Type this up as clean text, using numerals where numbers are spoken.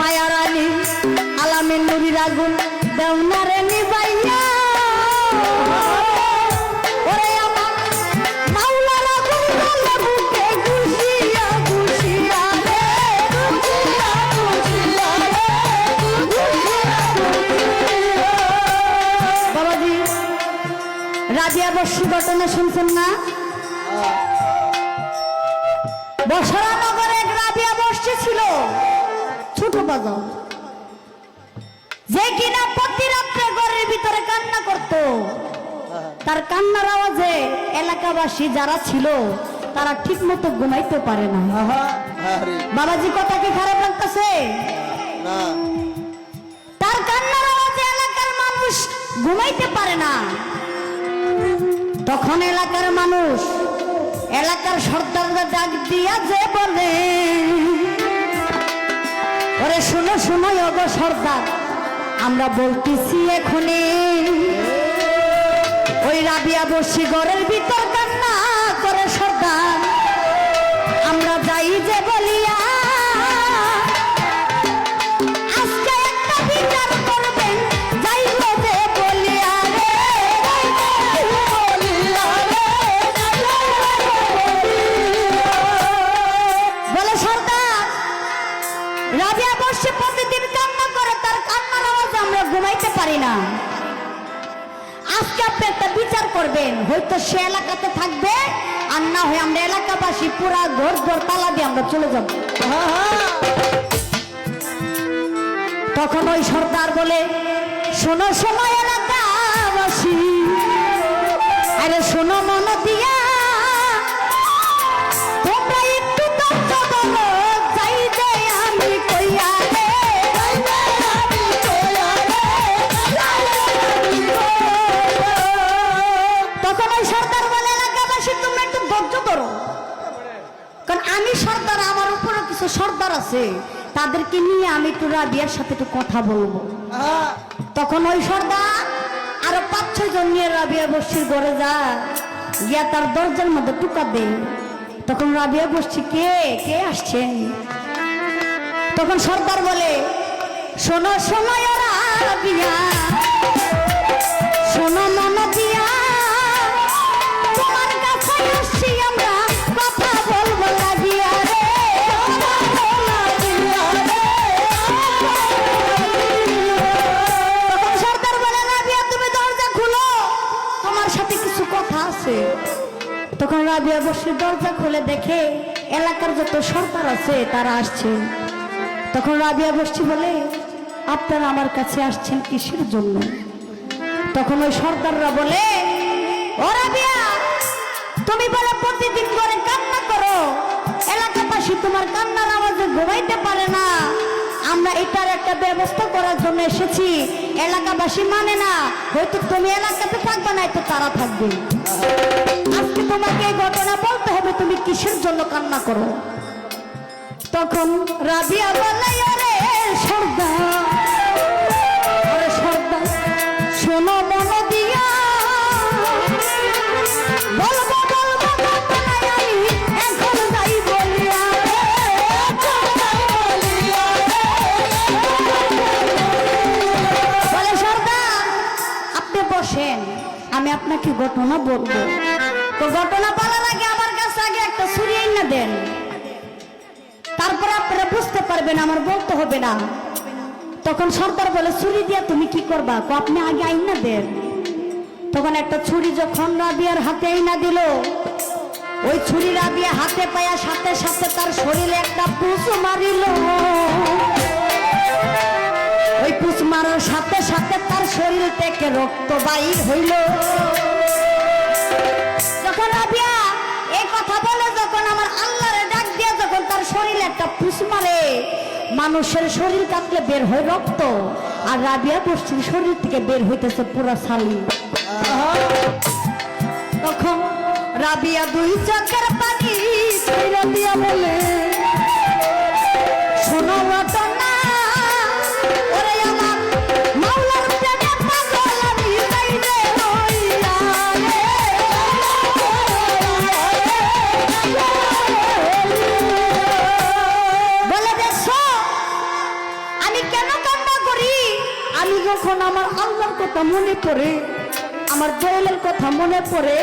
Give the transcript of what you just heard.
মায়ারানী আলামের নুরির আগুন দেওনারে নিবাইয়া ওরে আমার মাওলার আগুন জ্বলে বুকে গুছিয়া গুছিয়া রে গুছিয়া গুছিয়া রে বাবাজি রাজিয়া বস্যি ঘটনা শুনছেন না? বসরা নগরে এক রাবিয়া বস্যি ছিল, ছোট বাজার, যে কিনা প্রতি রাত্রে ঘরের ভিতরে কান্না করত। তার কান্নার আওয়াজে এলাকাবাসী যারা ছিল তারা ঠিক মতো ঘুমাইতে পারে না। বাবাজি কথা কি খারাপ লাগতেছে? তার কান্নার আওয়াজে এলাকার মানুষ ঘুমাইতে পারে না। তখন এলাকার মানুষ এলাকার সর্দাররা ডাক দিয়া যে বলে, ওরে শুনো শুনো ওগো সর্দার, আমরা বলতেছি এখনই ওই রাবিয়া বসি ঘরের ভিতর কান্না করে সর্দার, আমরা যাই যে বলিয়া আজকে একটা বিচার করবেন, যাইব যে বলিয়া রে বলে সর্দার রাবিয়া বসে প্রতিদিন কান্না করে, তার কান্নার আওয়াজে আমরা ঘুমাইতে পারি না। আজকে আপনি একটা বিচার করবেন, হয়তো সে এলাকাতে থাকবে আর না হয় আমরা এলাকাবাসী পুরা ঘর ঘর তালা দিয়ে আমরা চলে যাব। তখন ওই সর্দার বলে, শোনো শোনো এলাকাবাসী, আরে শোনো মন দিয়া, তোমরা একটু তথ্য বলো, যাই যে আমি কইয়া রে তখন ওই সর্দার বলে, এলাকাবাসী তোমরা একটু ধৈর্য ধরো, কারণ আমি সর্দার, আমার উপরে কিছু সর্দার আছে, তাদেরকে নিয়ে আমি একটু রাবিয়ার সাথে একটু কথা বলবো। তখন ওই সর্দার আরো 5-6 জন নিয়ে রাবিয়া বস্যির ঘরে যায়, গিয়া তার দরজার মধ্যে টুকা দে। তখন রাবিয়া বস্যি কে কে আসছেন? তখন সর্দার বলে, শোনো শোনো রাবিয়া, শোনো মন দিয়া, তোমার কাছে আসছি আমরা কথা বলবো লাগিয়া রে তখন সর্দার বলে, রাবিয়া তুমি দরজা খুলো, তোমার সাথে কিছু কথা আছে। তখন রাবিয়া বসে দরজা খুলে দেখে এলাকার যত সর্দার আছে তারা আসছে। তখন রাবিয়া বসছি বলে, আপনারা আমার কাছে আসছেন কিসের জন্য? তখন ওই সর্দাররা বলে, ও রাবিয়া তুমি বলে প্রতিদিন করে কান্না করো, এলাকাবাসী তোমার কান্নার আওয়াজে ঘুমাইতে পারে না, আমরা এটার একটা ব্যবস্থা করার জন্য এসেছি, এলাকাবাসী মানে না, হয়তো তুমি এলাকাতে থাকবে না, তো তারা থাকবে। আজকে তোমাকে এই ঘটনা বলতে হবে, তুমি কিসের জন্য কান্না করো। তখন রাবিয়া বলে, আরে সর্দার, আরে সর্দার শোনো মন দিয়া, বলবো বলবো আমি এখন যাই বলিয়া বলে, সর্দার আপনি বসেন, আমি আপনাকে ঘটনা বলবো। তো ঘটনা বলার আগে আমার কাছে আগে একটা ছুরি এনে দেন, তারপরে আপনারা বুঝতে পারবেন, আমার বলতে হবে না। তখন সর্দার বলে, ছুরি দিয়া তুমি কি করবা? আপনি আগে আইনা দেন। তখন একটা ছুরি যখন রাবিয়ার হাতে আইনা দিল, ওই ছুরি রাবিয়া হাতে পায়া সাথে সাথে তার শরীরে একটা পুষ মারিল। ওই পুষ মারার সাথে সাথে তার শরীর থেকে রক্ত বাইর হইল। যখন রাবিয়া এই কথা বলে, যখন আমার আল্লাহরে ডাক দিয়ে যখন তার শরীরে একটা পুষ মারে, মানুষের শরীর কাটলে বের হয় রক্ত, আর রাবিয়া বস্যির শরীর থেকে বের হইতেছে পুরা ছালি। তখন রাবিয়া 2 চোখের পানি ছেড়ে দিয়া বলে, শোনো ঘটনা, ওরে আমার মাওলার প্রেমে পাগল আমি যাই রে হইয়া রে বলে, দেখছো কেন কান্না করি? আমি যখন আমার আল্লাহর কথা মনে পড়ে, আমার দয়ালের কথা মনে পড়ে,